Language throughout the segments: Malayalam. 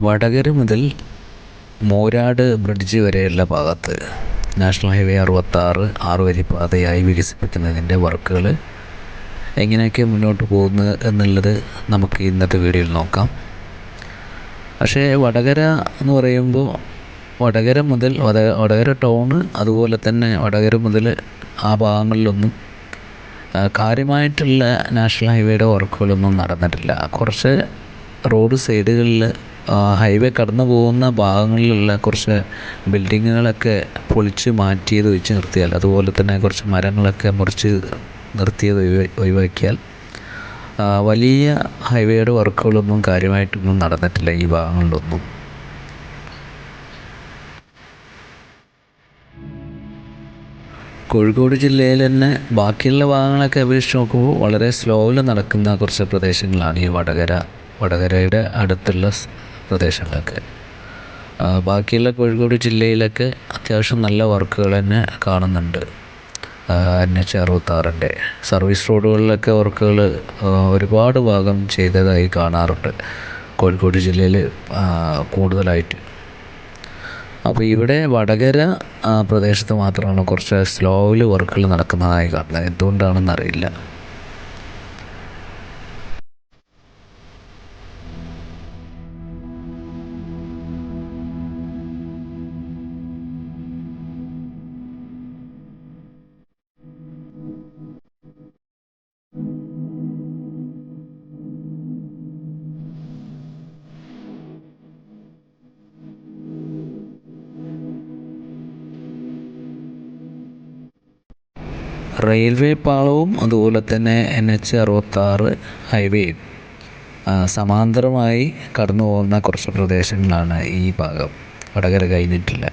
വടകര മുതൽ മൂരാട് ബ്രിഡ്ജ് വരെയുള്ള ഭാഗത്ത് നാഷണൽ ഹൈവേ 66 ആറുവരിപ്പാതയായി വികസിപ്പിക്കുന്നതിൻ്റെ വർക്കുകൾ എങ്ങനെയൊക്കെ മുന്നോട്ട് പോകുന്നത് എന്നുള്ളത് നമുക്ക് ഇന്നത്തെ വീഡിയോയിൽ നോക്കാം. പക്ഷേ വടകര എന്ന് പറയുമ്പോൾ വടകര മുതൽ വടകര ടൗണ് അതുപോലെ തന്നെ വടകര മുതൽ ആ ഭാഗങ്ങളിലൊന്നും കാര്യമായിട്ടുള്ള നാഷണൽ ഹൈവേയുടെ വർക്കുകളൊന്നും നടന്നിട്ടില്ല. കുറച്ച് റോഡ് സൈഡുകളിൽ ഹൈവേ കടന്നു പോകുന്ന ഭാഗങ്ങളിലുള്ള കുറച്ച് ബിൽഡിങ്ങുകളൊക്കെ പൊളിച്ച് മാറ്റിയത് വെച്ച് നിർത്തിയാൽ, അതുപോലെ തന്നെ കുറച്ച് മരങ്ങളൊക്കെ മുറിച്ച് നിർത്തിയത് ഒഴിവാക്കിയാൽ വലിയ ഹൈവേയുടെ വർക്കുകളൊന്നും കാര്യമായിട്ടൊന്നും നടന്നിട്ടില്ല ഈ ഭാഗങ്ങളിലൊന്നും. കോഴിക്കോട് ജില്ലയിൽ തന്നെ ബാക്കിയുള്ള ഭാഗങ്ങളൊക്കെ അപേക്ഷിച്ച് നോക്കുമ്പോൾ വളരെ സ്ലോയിൽ നടക്കുന്ന കുറച്ച് പ്രദേശങ്ങളാണ് ഈ വടകരയുടെ അടുത്തുള്ള പ്രദേശങ്ങളൊക്കെ. ബാക്കിയുള്ള കോഴിക്കോട് ജില്ലയിലൊക്കെ അത്യാവശ്യം നല്ല വർക്കുകൾ തന്നെ കാണുന്നുണ്ട്. NH 66 സർവീസ് റോഡുകളിലൊക്കെ വർക്കുകൾ ഒരുപാട് ഭാഗം ചെയ്തതായി കാണാറുണ്ട് കോഴിക്കോട് ജില്ലയിൽ കൂടുതലായിട്ട്. അപ്പോൾ ഇവിടെ വടകര പ്രദേശത്ത് മാത്രമാണ് കുറച്ച് സ്ലോയിൽ വർക്കുകൾ നടക്കുന്നതായി കാണുന്നത്. എന്തുകൊണ്ടാണെന്നറിയില്ല. റെയിൽവേ പാളവും അതുപോലെ തന്നെ NH 66 ഹൈവേയും സമാന്തരമായി കടന്നു പോകുന്ന കുറച്ച് പ്രദേശങ്ങളാണ് ഈ ഭാഗം വടകര കഴിഞ്ഞിട്ടില്ല.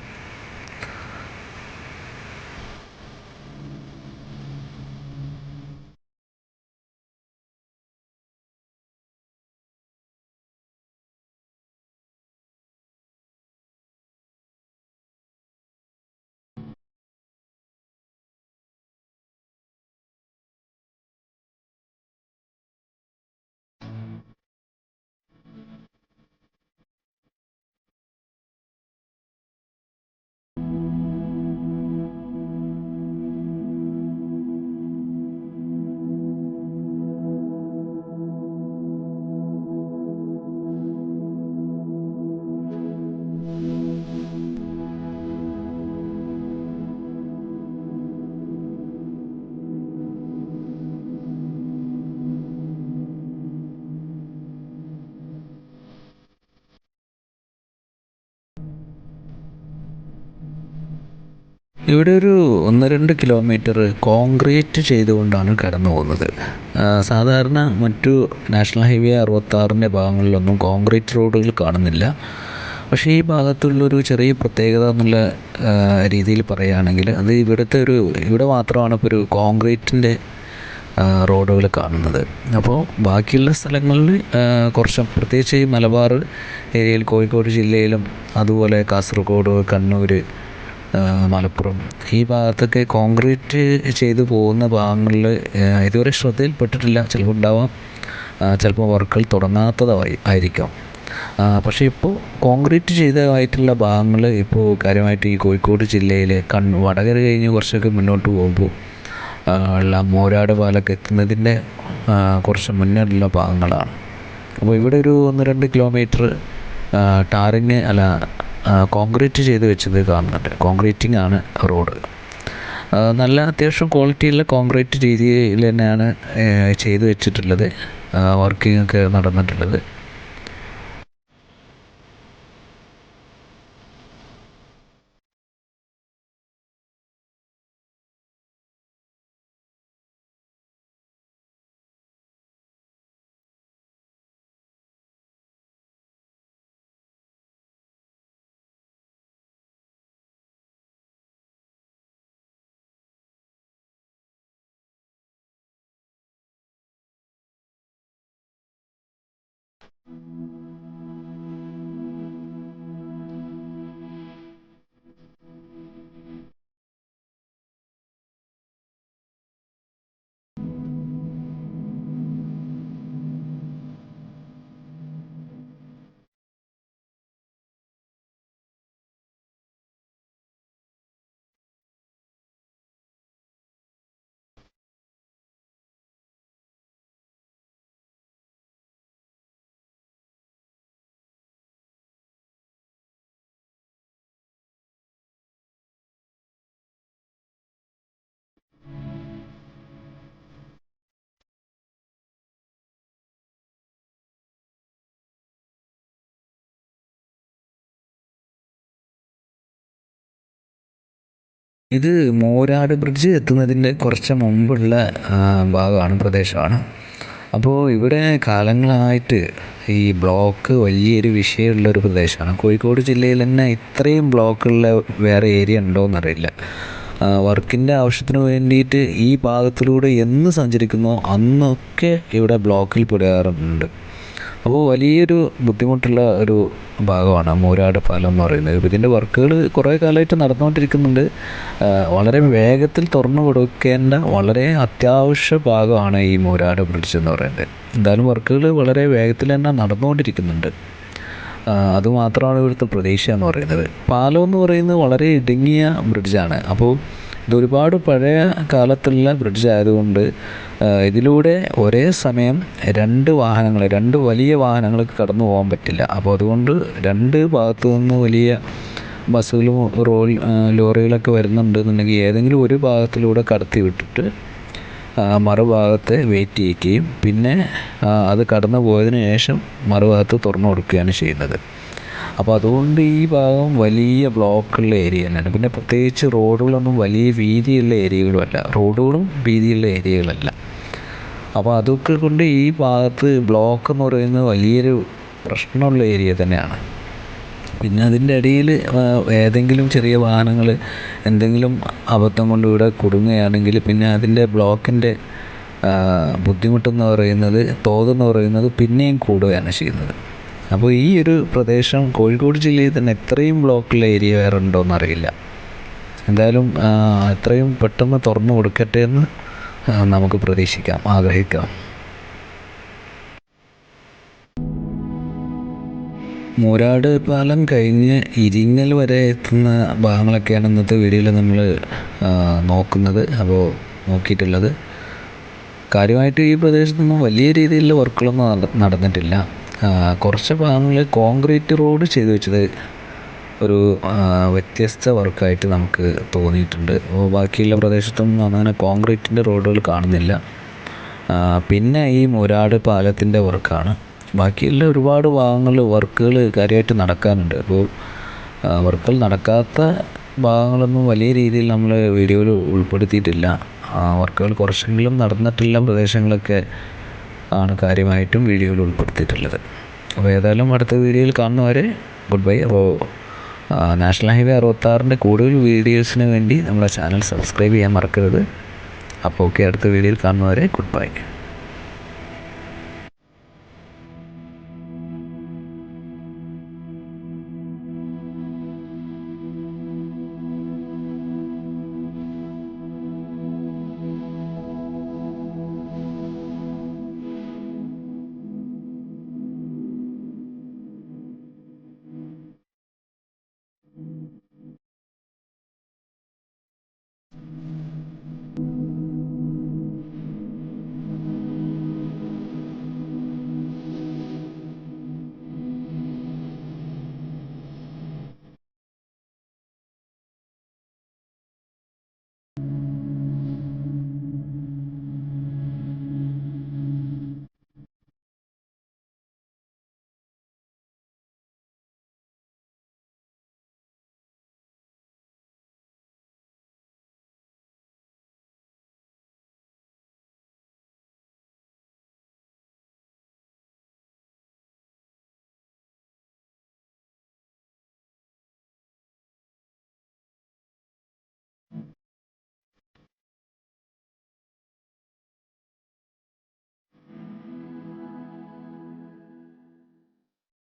ഇവിടെ ഒരു 1-2 കിലോമീറ്റർ കോൺക്രീറ്റ് ചെയ്തുകൊണ്ടാണ് കടന്നു പോകുന്നത്. സാധാരണ മറ്റു നാഷണൽ ഹൈവേ 66 ഭാഗങ്ങളിലൊന്നും കോൺക്രീറ്റ് റോഡുകൾ കാണുന്നില്ല. പക്ഷേ ഈ ഭാഗത്തുള്ളൊരു ചെറിയ പ്രത്യേകത എന്നുള്ള രീതിയിൽ പറയുകയാണെങ്കിൽ അത് ഇവിടെ മാത്രമാണ് ഇപ്പോൾ ഒരു കോൺക്രീറ്റിൻ്റെ റോഡുകൾ കാണുന്നത്. അപ്പോൾ ബാക്കിയുള്ള സ്ഥലങ്ങളിൽ കുറച്ച് പ്രത്യേകിച്ച് ഈ മലബാർ ഏരിയയിൽ കോഴിക്കോട് ജില്ലയിലും അതുപോലെ കാസർഗോഡ്, കണ്ണൂർ, മലപ്പുറം ഈ ഭാഗത്തൊക്കെ കോൺക്രീറ്റ് ചെയ്തു പോകുന്ന ഭാഗങ്ങളിൽ ഇതുവരെ ശ്രദ്ധയിൽപ്പെട്ടിട്ടില്ല. ചിലപ്പോൾ ഉണ്ടാവാം, ചിലപ്പോൾ വർക്കുകൾ തുടങ്ങാത്തതായിരിക്കാം. പക്ഷേ ഇപ്പോൾ കോൺക്രീറ്റ് ചെയ്തതായിട്ടുള്ള ഭാഗങ്ങൾ ഇപ്പോൾ കാര്യമായിട്ട് ഈ കോഴിക്കോട് ജില്ലയിൽ വടകര കഴിഞ്ഞ് കുറച്ചൊക്കെ മുന്നോട്ട് പോകുമ്പോൾ ഉള്ള മൂരാട് പാലൊക്കെ എത്തുന്നതിൻ്റെ കുറച്ച് മുന്നിലുള്ള ഭാഗങ്ങളാണ്. അപ്പോൾ ഇവിടെ ഒരു 1-2 കിലോമീറ്റർ കോൺക്രീറ്റ് ചെയ്ത് വെച്ചത് കാണുന്നുണ്ട്. കോൺക്രീറ്റിംഗ് ആണ് റോഡ്. നല്ല അത്യാവശ്യം ക്വാളിറ്റിയുള്ള കോൺക്രീറ്റ് രീതിയിൽ തന്നെയാണ് ചെയ്തു വെച്ചിട്ടുള്ളത്, വർക്കിംഗ് ഒക്കെ നടന്നിട്ടുള്ളത്. ഇത് മൂരാട് ബ്രിഡ്ജ് എത്തുന്നതിൻ്റെ കുറച്ച് മുമ്പുള്ള ഭാഗമാണ്, പ്രദേശമാണ്. അപ്പോൾ ഇവിടെ കാലങ്ങളായിട്ട് ഈ ബ്ലോക്ക് വലിയൊരു വിഷയമുള്ളൊരു പ്രദേശമാണ്. കോഴിക്കോട് ജില്ലയിൽ തന്നെ ഇത്രയും ബ്ലോക്കുള്ള വേറെ ഏരിയ ഉണ്ടോയെന്നറിയില്ല. വർക്കിൻ്റെ ആവശ്യത്തിന് വേണ്ടിയിട്ട് ഈ ഭാഗത്തിലൂടെ എന്ന് സഞ്ചരിക്കുന്നോ അന്നൊക്കെ ഇവിടെ ബ്ലോക്കിൽ പെടാറുണ്ട്. അപ്പോൾ വലിയൊരു ബുദ്ധിമുട്ടുള്ള ഒരു ഭാഗമാണ് മൂരാട് പാലം എന്ന് പറയുന്നത്. ഇപ്പോൾ ഇതിൻ്റെ വർക്കുകൾ കുറേ കാലമായിട്ട് നടന്നുകൊണ്ടിരിക്കുന്നുണ്ട്. വളരെ വേഗത്തിൽ തുറന്നു കൊടുക്കേണ്ട വളരെ അത്യാവശ്യ ഭാഗമാണ് ഈ മൂരാട് ബ്രിഡ്ജ് എന്ന് പറയുന്നത്. എന്തായാലും വർക്കുകൾ വളരെ വേഗത്തിൽ തന്നെ നടന്നുകൊണ്ടിരിക്കുന്നുണ്ട്. അതുമാത്രമാണ് ഇവിടുത്തെ പ്രതീക്ഷ എന്ന് പറയുന്നത്. പാലം എന്ന് പറയുന്നത് വളരെ ഇടുങ്ങിയ ബ്രിഡ്ജാണ്. അപ്പോൾ ഇതൊരുപാട് പഴയ കാലത്തുള്ള ബ്രിഡ്ജ് ആയതുകൊണ്ട് ഇതിലൂടെ ഒരേ സമയം രണ്ട് വലിയ വാഹനങ്ങൾക്ക് കടന്നു പോകാൻ പറ്റില്ല. അപ്പോൾ അതുകൊണ്ട് രണ്ട് ഭാഗത്തു നിന്ന് വലിയ ബസ്സുകളും ലോറികളൊക്കെ വരുന്നുണ്ടെന്നുണ്ടെങ്കിൽ ഏതെങ്കിലും ഒരു ഭാഗത്തിലൂടെ കടത്തി വിട്ടിട്ട് മറുഭാഗത്ത് വെയിറ്റ് ചെയ്യിക്കുകയും പിന്നെ അത് കടന്നു പോയതിന് ശേഷം മറുഭാഗത്ത് തുറന്നു കൊടുക്കുകയാണ് ചെയ്യുന്നത്. അപ്പോൾ അതുകൊണ്ട് ഈ ഭാഗം വലിയ ബ്ലോക്കുള്ള ഏരിയ തന്നെയാണ്. പിന്നെ പ്രത്യേകിച്ച് റോഡുകളൊന്നും വലിയ വീതിയുള്ള ഏരിയകളുമല്ല, റോഡുകളും വീതിയുള്ള ഏരിയകളല്ല. അപ്പോൾ അതൊക്കെ കൊണ്ട് ഈ ഭാഗത്ത് ബ്ലോക്ക് എന്ന് പറയുന്നത് വലിയൊരു പ്രശ്നമുള്ള ഏരിയ തന്നെയാണ്. പിന്നെ അതിൻ്റെ ഇടയിൽ ഏതെങ്കിലും ചെറിയ വാഹനങ്ങൾ എന്തെങ്കിലും അബദ്ധം കൊണ്ട് ഇവിടെ കുടുങ്ങുകയാണെങ്കിൽ പിന്നെ അതിൻ്റെ ബ്ലോക്കിൻ്റെ ബുദ്ധിമുട്ടെന്ന് പറയുന്നത്, തോതെന്ന് പറയുന്നത് പിന്നെയും കൂടുകയാണ് ചെയ്യുന്നത്. അപ്പോൾ ഈ ഒരു പ്രദേശം കോഴിക്കോട് ജില്ലയിൽ തന്നെ ഇത്രയും ബ്ലോക്കുള്ള ഏരിയ വേറെ ഉണ്ടോയെന്നറിയില്ല. എന്തായാലും എത്രയും പെട്ടെന്ന് തുറന്നു കൊടുക്കട്ടെ എന്ന് നമുക്ക് പ്രതീക്ഷിക്കാം, ആഗ്രഹിക്കാം. മൂരാട് പാലം കഴിഞ്ഞ് ഇരിങ്ങൽ വരെ എത്തുന്ന ഭാഗങ്ങളൊക്കെയാണ് ഇന്നത്തെ വീഡിയോയിൽ നമ്മൾ നോക്കിയിട്ടുള്ളത്. കാര്യമായിട്ട് ഈ പ്രദേശത്തൊന്നും വലിയ രീതിയിലുള്ള വർക്കുകളൊന്നും നടന്നിട്ടില്ല. കുറച്ച് ഭാഗങ്ങളിൽ കോൺക്രീറ്റ് റോഡ് ചെയ്തു വെച്ചത് ഒരു വ്യത്യസ്ത വർക്കായിട്ട് നമുക്ക് തോന്നിയിട്ടുണ്ട്. ബാക്കിയുള്ള പ്രദേശത്തൊന്നും അങ്ങനെ കോൺക്രീറ്റിൻ്റെ റോഡുകൾ കാണുന്നില്ല. പിന്നെ ഈ മൂരാട് പാലത്തിൻ്റെ വർക്കാണ്. ബാക്കിയുള്ള ഒരുപാട് ഭാഗങ്ങളിൽ വർക്കുകൾ കാര്യമായിട്ട് നടക്കാനുണ്ട്. അപ്പോൾ വർക്കുകൾ നടക്കാത്ത ഭാഗങ്ങളൊന്നും വലിയ രീതിയിൽ നമ്മൾ വീഡിയോയിൽ ഉൾപ്പെടുത്തിയിട്ടില്ല. വർക്കുകൾ കുറച്ചെങ്കിലും നടന്നിട്ടുള്ള പ്രദേശങ്ങളൊക്കെ ആണ് കാര്യമായിട്ടും വീഡിയോയിൽ ഉൾപ്പെടുത്തിയിട്ടുള്ളത്. അപ്പോൾ ഏതായാലും അടുത്ത വീഡിയോയിൽ കാണുന്നവരെ ഗുഡ് ബൈ. അപ്പോൾ നാഷണൽ ഹൈവേ 66 കൂടുതൽ വീഡിയോസിന് വേണ്ടി നമ്മുടെ ചാനൽ സബ്സ്ക്രൈബ് ചെയ്യാൻ മറക്കരുത്. അപ്പോൾ ഓക്കെ, അടുത്ത വീഡിയോയിൽ കാണുന്നവരെ ഗുഡ് ബൈ.